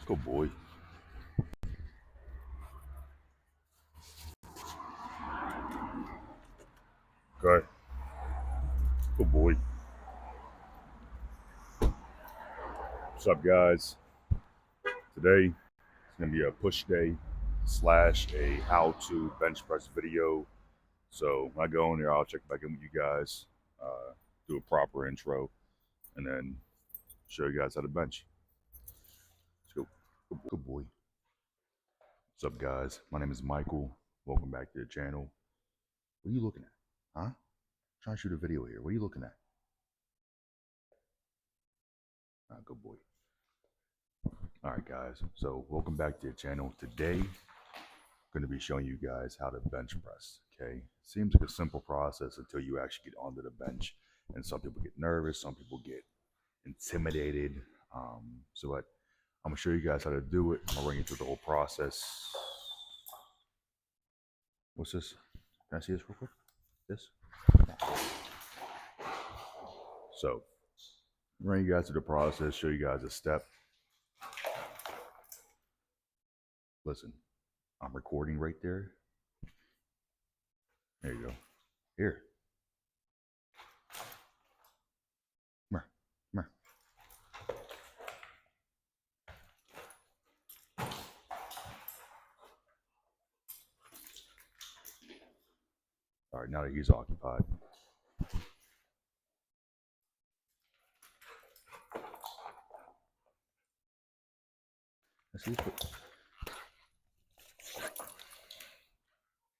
Good boy. Okay. Good boy. What's up, guys? Today it's gonna be a push day slash a how-to bench press video. So when I go in there, I'll check back in with you guys, do a proper intro, and then show you guys how to bench. Let's go. Good boy. What's up, guys? My name is Michael. Welcome back to the channel. What are you looking at? Huh? I'm trying to shoot a video here. What are you looking at? Good boy. All right, guys. So welcome back to the channel. Today, I'm going to be showing you guys how to bench press. Okay, seems like a simple process until you actually get onto the bench, and some people get nervous, some people get intimidated. So I'm gonna show you guys how to do it. I'm gonna run you through the whole process. What's this? Can I see this real quick? This. So, run you guys through the process. Show you guys a step. Listen, I'm recording right there. There you go. Here. Come here. Come here. All right, now that he's occupied. Let's see.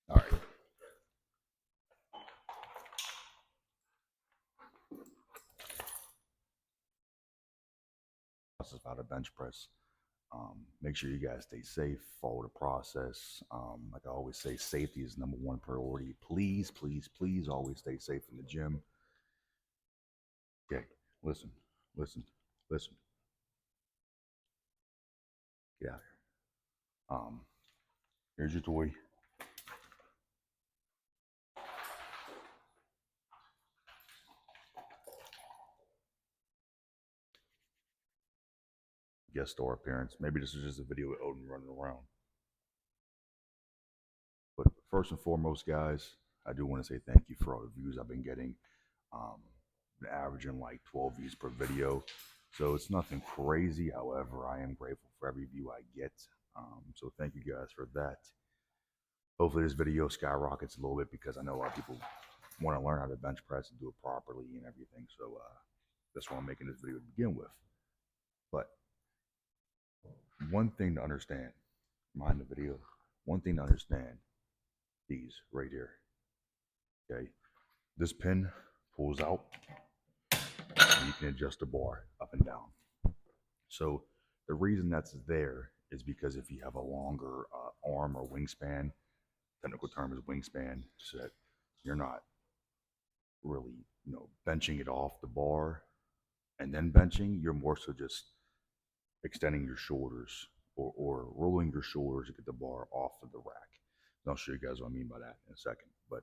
All right. Process about a bench press. Make sure you guys stay safe, follow the process. Like I always say, safety is number one priority. Please, please, please always stay safe in the gym. Okay, listen, listen, listen. Get out here. Here's your toy. Guest star appearance. Maybe this is just a video of Odin running around. But first and foremost, guys, I do want to say thank you for all the views I've been getting. Been averaging like 12 views per video. So it's nothing crazy. However, I am grateful for every view I get. So thank you guys for that. Hopefully this video skyrockets a little bit because I know a lot of people want to learn how to bench press and do it properly and everything. So that's why I'm making this video to begin with. But one thing to understand, mind the video, one thing to understand, these right here, okay? This pin pulls out and you can adjust the bar up and down. So the reason that's there is because if you have a longer arm or wingspan, technical term is wingspan, so that you're not really, benching it off the bar and then benching, you're more so just extending your shoulders or rolling your shoulders to get the bar off of the rack. And I'll show you guys what I mean by that in a second. But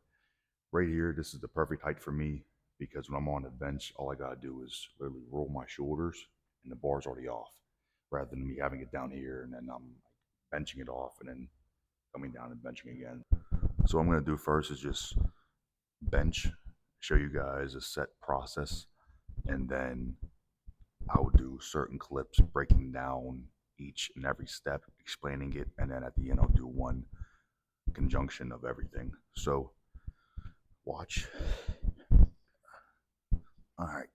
right here, this is the perfect height for me because when I'm on the bench, all I gotta do is literally roll my shoulders and the bar's already off, rather than me having it down here and then I'm benching it off and then coming down and benching again. So what I'm gonna do first is just bench, show you guys a set process, and then I'll do certain clips breaking down each and every step, explaining it, and then at the end I'll do one conjunction of everything. So watch. All right.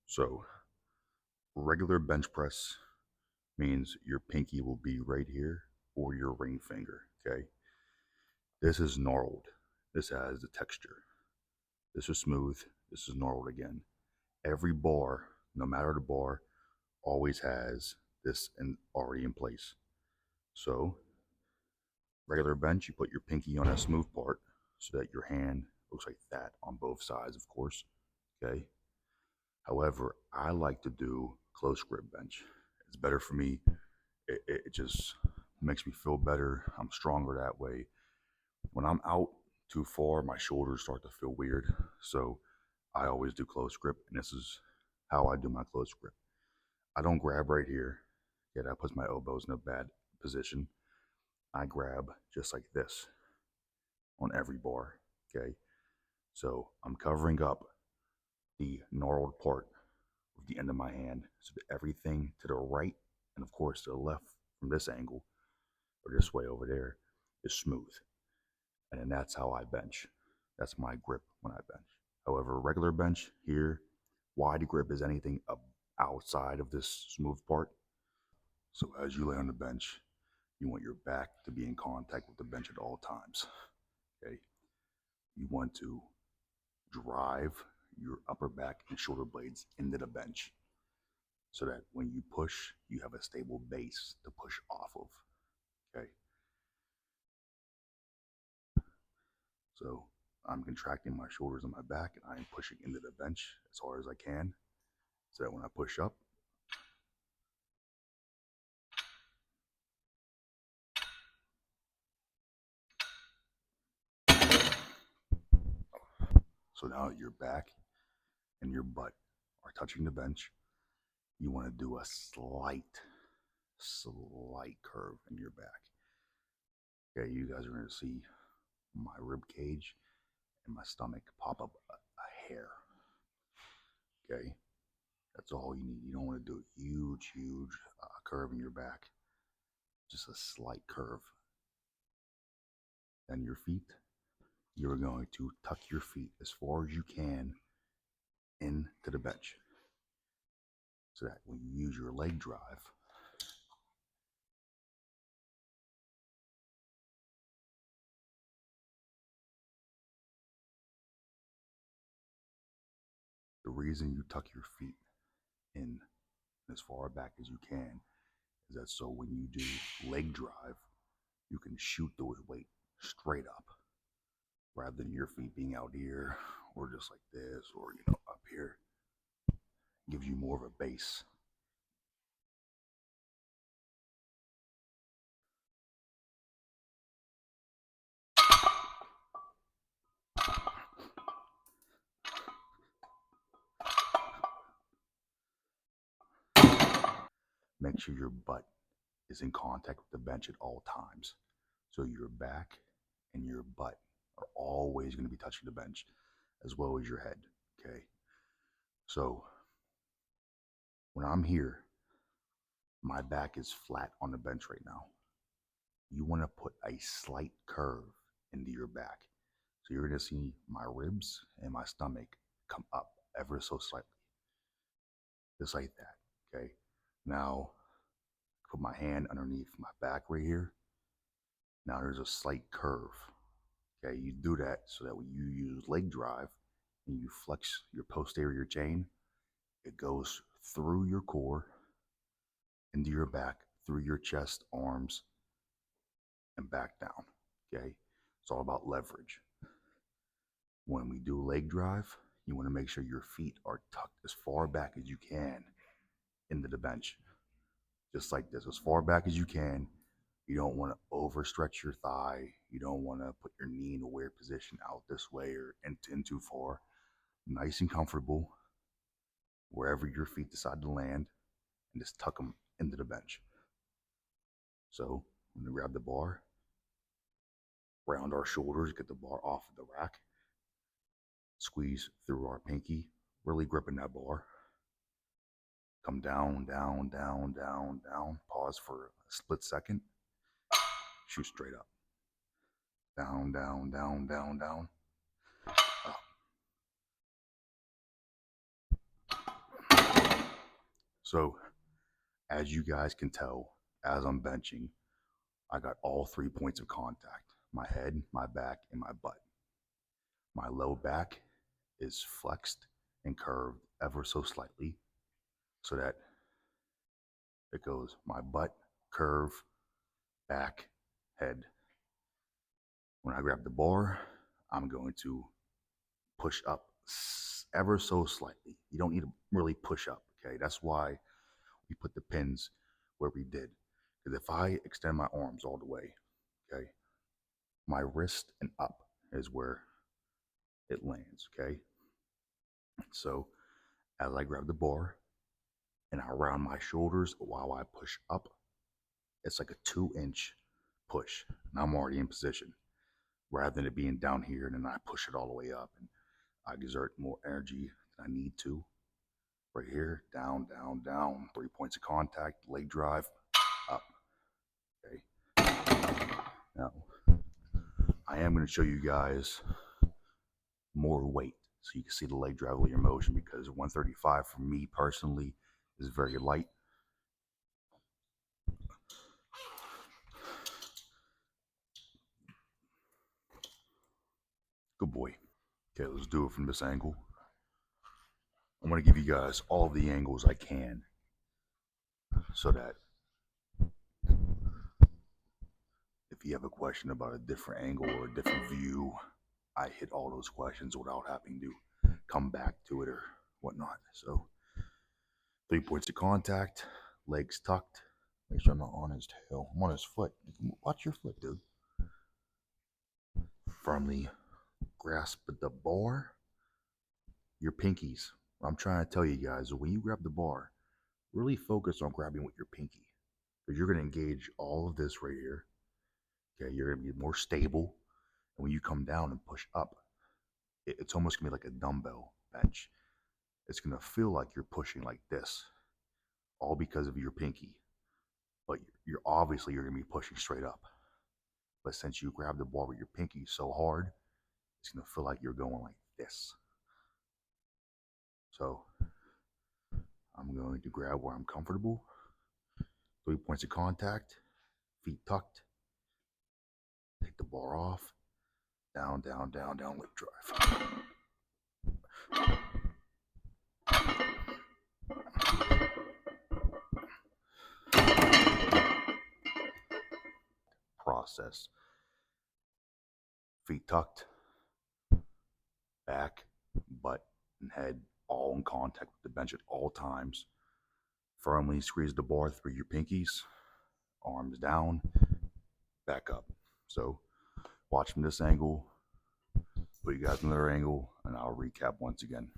So regular bench press means your pinky will be right here or your ring finger, okay? This is gnarled. This has the texture. This is smooth. This is gnarled again. Every bar, no matter the bar, always has this already in place. So regular bench, you put your pinky on that smooth part. so that your hand looks like that on both sides, of course. Okay. However, I like to do close grip bench. It's better for me. It just makes me feel better. I'm stronger that way. When I'm out too far, my shoulders start to feel weird. So I always do close grip, and this is how I do my close grip. I don't grab right here. Yeah, that puts my elbows in a bad position. I grab just like this on every bar. Okay. So I'm covering up the gnarled part with the end of my hand so that everything to the right and, of course, to the left from this angle or this way over there is smooth. And then that's how I bench. That's my grip when I bench. However, regular bench here, wide grip is anything outside of this smooth part. So as you lay on the bench, you want your back to be in contact with the bench at all times. Okay. You want to drive your upper back and shoulder blades into the bench so that when you push, you have a stable base to push off of. Okay. So I'm contracting my shoulders and my back, and I am pushing into the bench as hard as I can so that when I push up, so now your back and your butt are touching the bench, you want to do a slight curve in your back. Okay, you guys are going to see my rib cage and my stomach pop up a hair. Okay, that's all you need. You don't want to do a huge curve in your back. Just a slight curve. Then your feet, you're going to tuck your feet as far as you can into the bench so that when you use your leg drive, the reason you tuck your feet in as far back as you can is that so when you do leg drive, you can shoot those weight straight up rather than your feet being out here or just like this or up here. Gives you more of a base. Make sure your butt is in contact with the bench at all times. So your back and your butt are always going to be touching the bench as well as your head. Okay. So when I'm here, my back is flat on the bench right now. You want to put a slight curve into your back. So you're going to see my ribs and my stomach come up ever so slightly. Just like that. Okay. Now, put my hand underneath my back right here. Now there's a slight curve. Okay, you do that so that when you use leg drive and you flex your posterior chain, it goes through your core, into your back, through your chest, arms, and back down. Okay, it's all about leverage. When we do leg drive, you want to make sure your feet are tucked as far back as you can into the bench. Just like this, as far back as you can. You don't want to overstretch your thigh. You don't want to put your knee in a weird position out this way or in too far. Nice and comfortable wherever your feet decide to land, and just tuck them into the bench. So when we grab the bar, round our shoulders, get the bar off of the rack, squeeze through our pinky, really gripping that bar. Come down, down, down, down, down. Pause for a split second. Shoot straight up. Down, down, down, down, down. Up. So, as you guys can tell, as I'm benching, I got all 3 points of contact: my head, my back, and my butt. My low back is flexed and curved ever so slightly so that it goes my butt, curve, back, head. When I grab the bar, I'm going to push up ever so slightly. You don't need to really push up, okay? That's why we put the pins where we did. Because if I extend my arms all the way, okay, my wrist and up is where it lands, okay? So as I grab the bar and I round my shoulders while I push up, it's like a 2-inch push. And I'm already in position rather than it being down here and then I push it all the way up and I exert more energy than I need to. Right here, down, down, down, 3 points of contact, leg drive, up. Okay. Now, I am going to show you guys more weight so you can see the leg drive leader motion, because 135 for me personally is very light. Good boy. Okay, let's do it from this angle. I'm going to give you guys all the angles I can so that if you have a question about a different angle or a different view, I hit all those questions without having to come back to it or whatnot. So 3 points of contact, legs tucked. Make sure I'm not on his tail. I'm on his foot. Watch your foot, dude. Firmly grasp the bar. Your pinkies. I'm trying to tell you guys, when you grab the bar, really focus on grabbing with your pinky, because you're going to engage all of this right here. Okay, you're going to be more stable. And when you come down and push up, it's almost going to be like a dumbbell bench. It's going to feel like you're pushing like this, all because of your pinky. But you're going to be pushing straight up. But since you grab the bar with your pinky so hard, it's going to feel like you're going like this. So I'm going to grab where I'm comfortable. 3 points of contact, feet tucked. Take the bar off. Down, down, down, down, leg drive. Process. Feet tucked, back, butt, and head all in contact with the bench at all times. Firmly squeeze the bar through your pinkies, arms down, back up. So watch from this angle, put you guys in another angle, and I'll recap once again.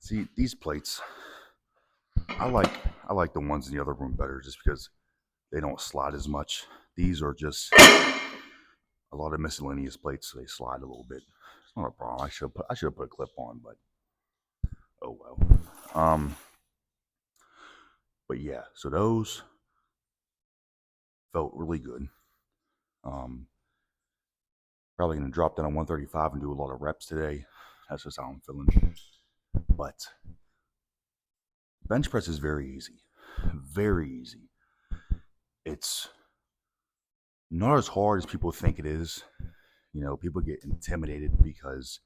See, these plates, I like the ones in the other room better just because they don't slide as much. These are just a lot of miscellaneous plates, so they slide a little bit. It's not a problem. I should have put a clip on, but oh well. But yeah, so those felt really good. Probably gonna drop down on 135 and do a lot of reps today. That's just how I'm feeling. But bench press is very easy. Very easy. It's not as hard as people think it is. You know, people get intimidated because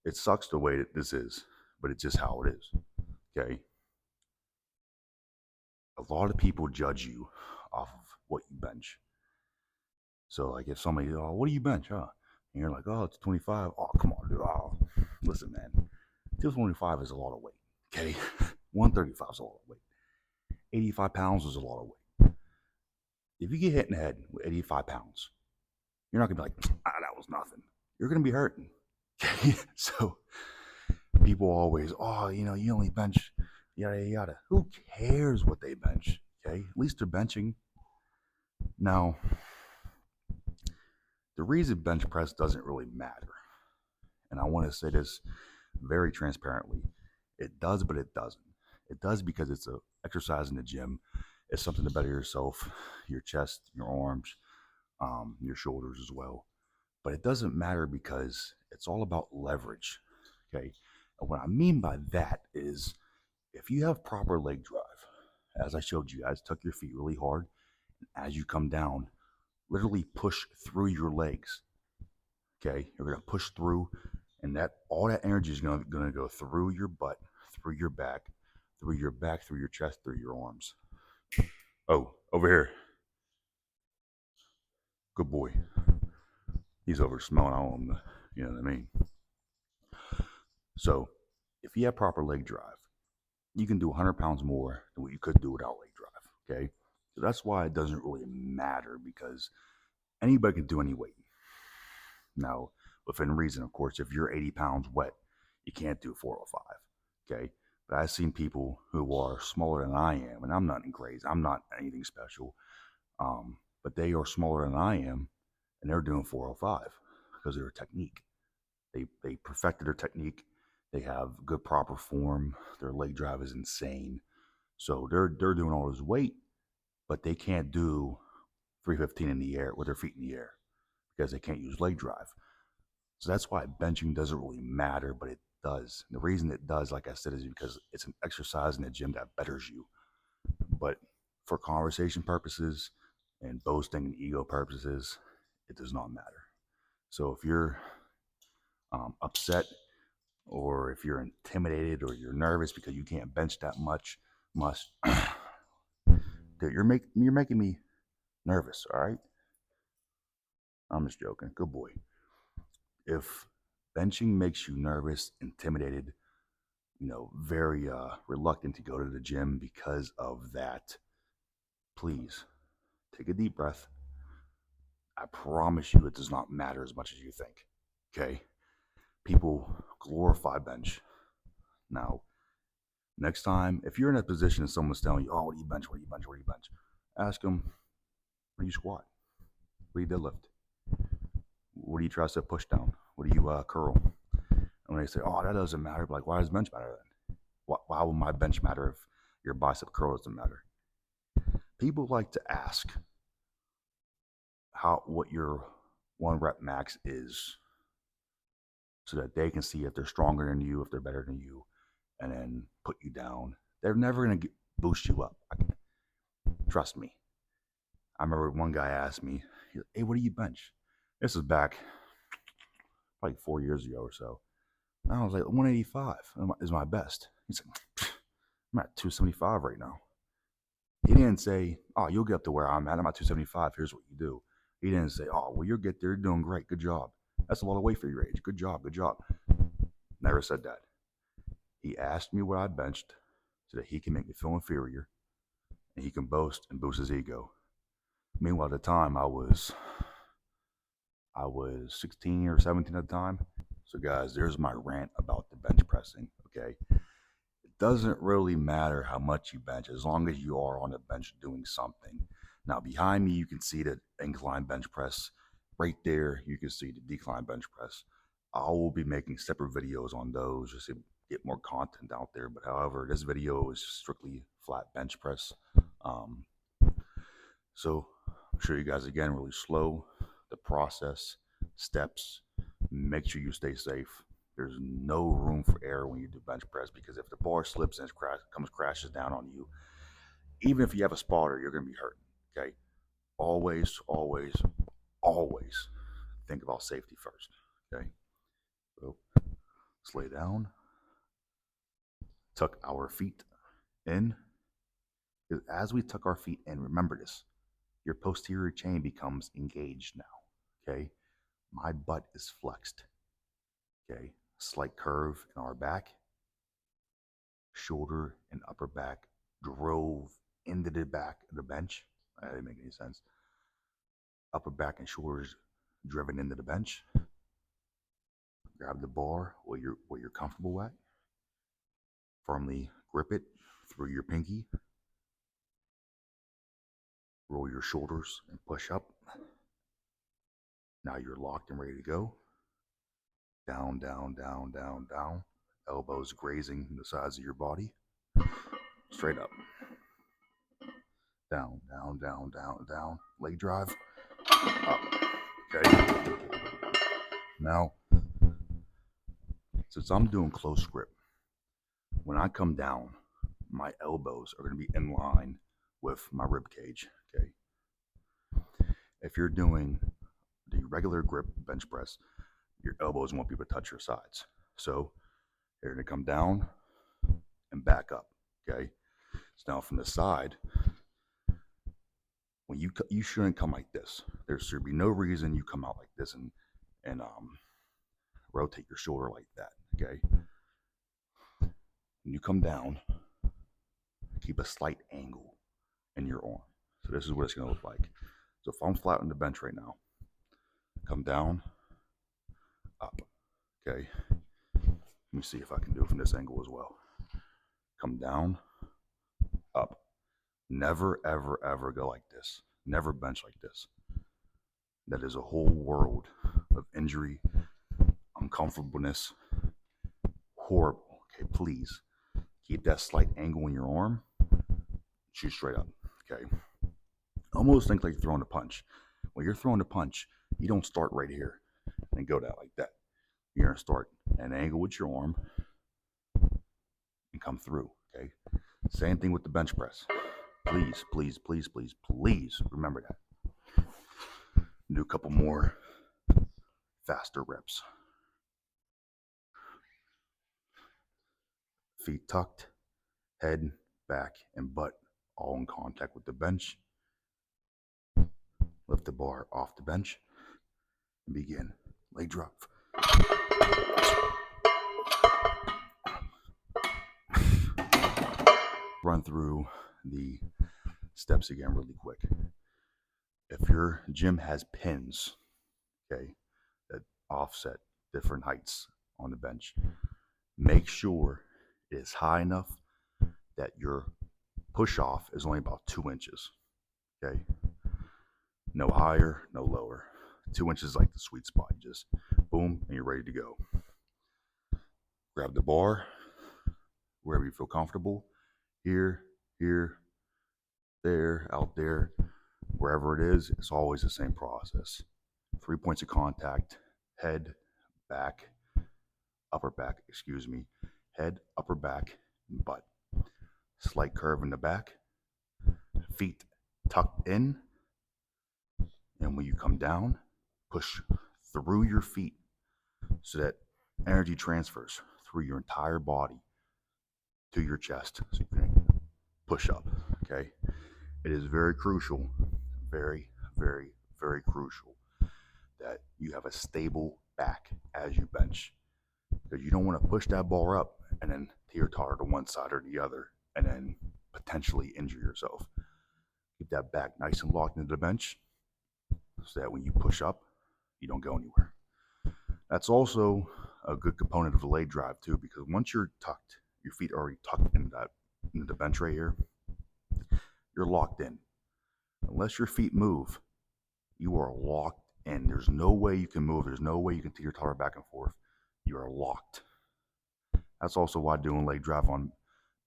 it sucks the way that this is, but it's just how it is. Okay? A lot of people judge you off of what you bench. So, like, if somebody, oh, what do you bench, huh? And you're like, oh, it's 25. Oh, come on, dude. Oh, listen, man. 225 is a lot of weight. Okay? 135 is a lot of weight. 85 pounds is a lot of weight. If you get hit in the head with 85 pounds, you're not going to be like, that was nothing. You're going to be hurting. Okay? So, people always, oh, you only bench, yada, yada. Who cares what they bench? Okay? At least they're benching. Now, the reason bench press doesn't really matter, and I want to say this very transparently, it does, but it doesn't. It does because it's an exercise in the gym. It's something to better yourself, your chest, your arms, your shoulders as well. But it doesn't matter because it's all about leverage. Okay. And what I mean by that is if you have proper leg drive, as I showed you guys, tuck your feet really hard. As you come down, literally push through your legs. Okay, you're gonna push through, and that all that energy is gonna go through your butt, through your back, through your back, through your chest, through your arms. Oh, over here. Good boy. He's over smelling all of them. You know what I mean? So, if you have proper leg drive, you can do 100 pounds more than what you could do without leg drive. Okay, so that's why it doesn't really matter because anybody can do any weight. Now, within reason, of course, if you're 80 pounds wet, you can't do 405. Okay, but I've seen people who are smaller than I am, and I'm not crazy. I'm not anything special. But they are smaller than I am, and they're doing 405 because of their technique. They perfected their technique. They have good proper form. Their leg drive is insane. So they're doing all this weight, but they can't do 315 in the air with their feet in the air because they can't use leg drive. So that's why benching doesn't really matter, but it does. And the reason it does, like I said, is because it's an exercise in the gym that betters you. But for conversation purposes and boasting and ego purposes, it does not matter. So if you're upset or if you're intimidated or you're nervous because you can't bench that much, dude, you're making me nervous. All right, I'm just joking. Good boy. If benching makes you nervous, intimidated, very reluctant to go to the gym because of that, please take a deep breath. I promise you it does not matter as much as you think. Okay? People glorify bench. Now, next time, if you're in a position and someone's telling you, oh, what do you bench? What do you bench? What do you bench? Ask them, what do you squat? What do you deadlift? What do you tricep push down? What do you curl? And when they say, oh, that doesn't matter, like, why does bench matter then? Why would my bench matter if your bicep curl doesn't matter? People like to ask what your 1 rep max is so that they can see if they're stronger than you, if they're better than you, and then put you down. They're never going to boost you up. Trust me. I remember one guy asked me, hey, what do you bench? This was back like 4 years ago or so. And I was like, 185 is my best. He's like, I'm at 275 right now. He didn't say, oh, you'll get up to where I'm at. I'm at 275. Here's what you do. He didn't say, oh, well, you'll get there. You're doing great. Good job. That's a lot of weight for your age. Good job. Good job. Never said that. He asked me what I benched so that he can make me feel inferior and he can boast and boost his ego. Meanwhile, at the time, I was 16 or 17 at the time. So, guys, there's my rant about the bench pressing, okay? It doesn't really matter how much you bench as long as you are on the bench doing something. Now, behind me, you can see the incline bench press. Right there, you can see the decline bench press. I will be making separate videos on those just to get more content out there. But however, this video is strictly flat bench press. So I'll show you guys again really slow, the process, steps. Make sure you stay safe. There's no room for error when you do bench press because if the bar slips and crashes down on you, even if you have a spotter, you're going to be hurt. Okay? Always, always, always think about safety first. Okay? So let's lay down. Tuck our feet in. As we tuck our feet in, remember this, your posterior chain becomes engaged now. Okay? My butt is flexed. Okay? Slight curve in our back. Shoulder and upper back drove into the back of the bench. That didn't make any sense. Upper back and shoulders driven into the bench. Grab the bar where you're comfortable at. Firmly grip it through your pinky. Roll your shoulders and push up. Now you're locked and ready to go. Down, down, down, down, down. Elbows grazing the sides of your body. Straight up. Down, down, down, down, down. Leg drive. Up. Okay. Now, Since I'm doing close grip, when I come down, my elbows are going to be in line with my rib cage. Okay. If you're doing the regular grip bench press, your elbows won't be able to touch your sides. So you're going to come down and back up. Okay. So now from the side, when you shouldn't come like this. There should be no reason you come out like this and rotate your shoulder like that. Okay. When you come down, keep a slight angle in your arm. So this is what it's going to look like. So if I'm flat on the bench right now, come down, up. Okay. Let me see if I can do it from this angle as well. Come down, up. Never, ever, ever go like this. Never bench like this. That is a whole world of injury, uncomfortableness, horrible. Okay, please keep that slight angle in your arm. Shoot straight up. Okay. Almost think like you're throwing a punch. When you're throwing a punch, you don't start right here and go down like that. You're going to start an angle with your arm and come through. Okay. Same thing with the bench press. Please, please, please, please, please remember that. Do a couple more faster reps. Feet tucked, head, back, and butt all in contact with the bench. Lift the bar off the bench and begin. Leg drop. Run through the steps again really quick. If your gym has pins, okay, that offset different heights on the bench, make sure it is high enough that your push off is only about 2 inches. Okay. No higher, no lower. 2 inches is like the sweet spot. You just boom, and you're ready to go. Grab the bar wherever you feel comfortable. Here, there, out there, wherever it is, it's always the same process. 3 points of contact: head, back, upper back, head, upper back, and butt. Slight curve in the back, feet tucked in, and when you come down, push through your feet so that energy transfers through your entire body to your chest so you can push up. Okay. It is very crucial, very, very, very crucial that you have a stable back as you bench, because you don't want to push that bar up and then teeter-totter to one side or the other and then potentially injure yourself. Keep that back nice and locked into the bench so that when you push up, you don't go anywhere. That's also a good component of the leg drive too, because once you're tucked, your feet are already tucked into the bench right here, you're locked in. Unless your feet move, you are locked in. There's no way you can move. There's no way you can teeter-totter back and forth. You are locked. That's also why doing leg drive on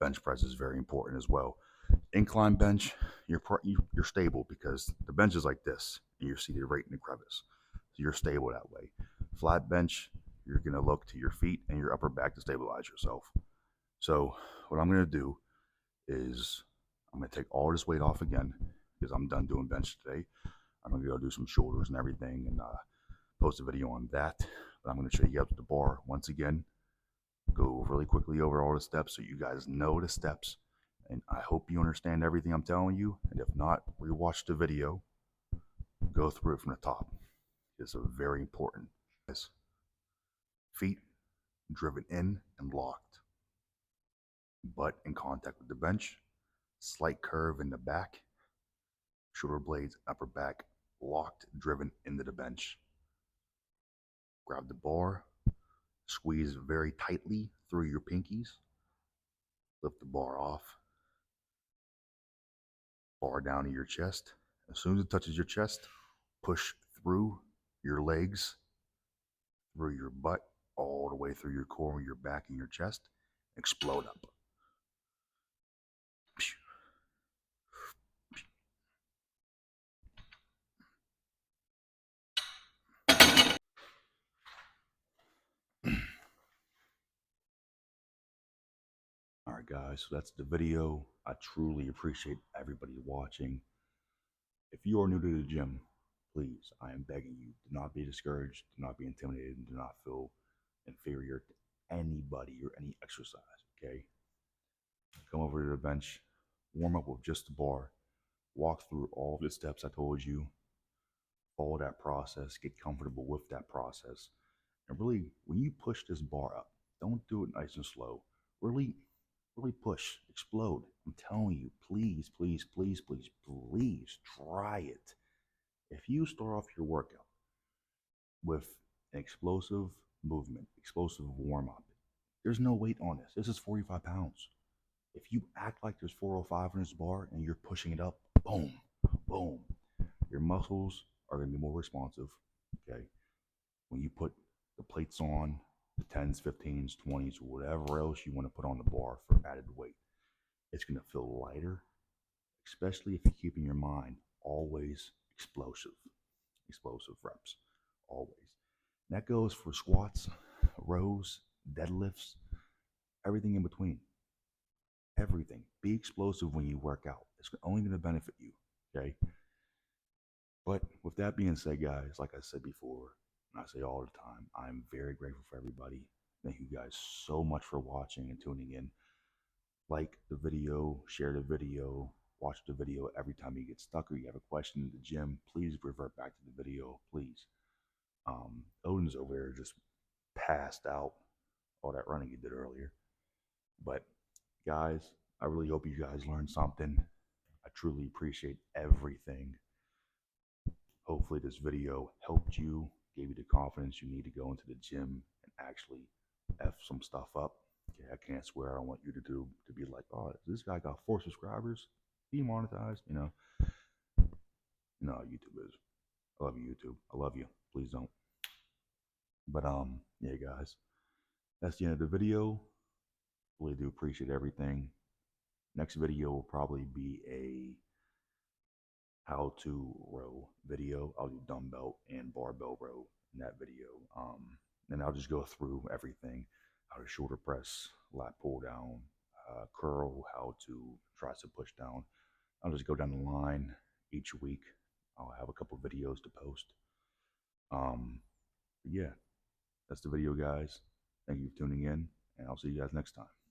bench press is very important as well. Incline bench, you're stable because the bench is like this and you're seated right in the crevice. So you're stable that way. Flat bench, you're going to look to your feet and your upper back to stabilize yourself. So what I'm going to do is I'm going to take all this weight off again because I'm done doing bench today. I'm going to go do some shoulders and everything and post a video on that. But I'm going to show you up to the bar once again. Go really quickly over all the steps so you guys know the steps. And I hope you understand everything I'm telling you. And if not, rewatch the video. Go through it from the top. It's very important. Feet driven in and locked. Butt in contact with the bench. Slight curve in the back. Shoulder blades, upper back, locked, driven into the bench. Grab the bar. Squeeze very tightly through your pinkies. Lift the bar off. Bar down to your chest. As soon as it touches your chest, push through your legs, through your butt, all the way through your core, your back, and your chest. Explode up. guys, so that's the video. I truly appreciate everybody watching. If you are new to the gym, please, I am begging you, do not be discouraged, do not be intimidated, and do not feel inferior to anybody or any exercise, okay? Come over to the bench, warm up with just the bar, walk through all the steps I told you, follow that process, get comfortable with that process. And really, when you push this bar up, don't do it nice and slow. Really, really push, explode. I'm telling you, please, please, please, please, please try it. If you start off your workout with an explosive movement, explosive warm up, there's no weight on this. This is 45 pounds. If you act like there's 405 in this bar and you're pushing it up, boom, boom, your muscles are going to be more responsive. Okay. When you put the plates on, the 10s, 15s, 20s, whatever else you want to put on the bar for added weight, it's going to feel lighter, especially if you're keeping your mind always explosive reps, always. And that goes for squats, rows, deadlifts, everything in between. Everything. Be explosive when you work out. It's only going to benefit you, okay? But with that being said, guys, like I said before, and I say all the time, I'm very grateful for everybody. Thank you guys so much for watching and tuning in. Like the video, share the video, watch the video every time you get stuck or you have a question in the gym. Please revert back to the video, please. Odin's over there just passed out all that running he did earlier. But guys, I really hope you guys learned something. I truly appreciate everything. Hopefully this video helped you, gave you the confidence you need to go into the gym and actually F some stuff up. Okay, I can't swear. I don't want you to be like, oh, this guy got 4 subscribers, demonetized, you know. No, YouTube is. I love you, YouTube. I love you. Please don't. But yeah, guys, that's the end of the video. Really do appreciate everything. Next video will probably be a how to row video. I'll do dumbbell and barbell row in that video. And I'll just go through everything: how to shoulder press, lat pull down, curl, how to tricep push down. I'll just go down the line each week. I'll have a couple videos to post. Yeah, that's the video, guys. Thank you for tuning in, and I'll see you guys next time.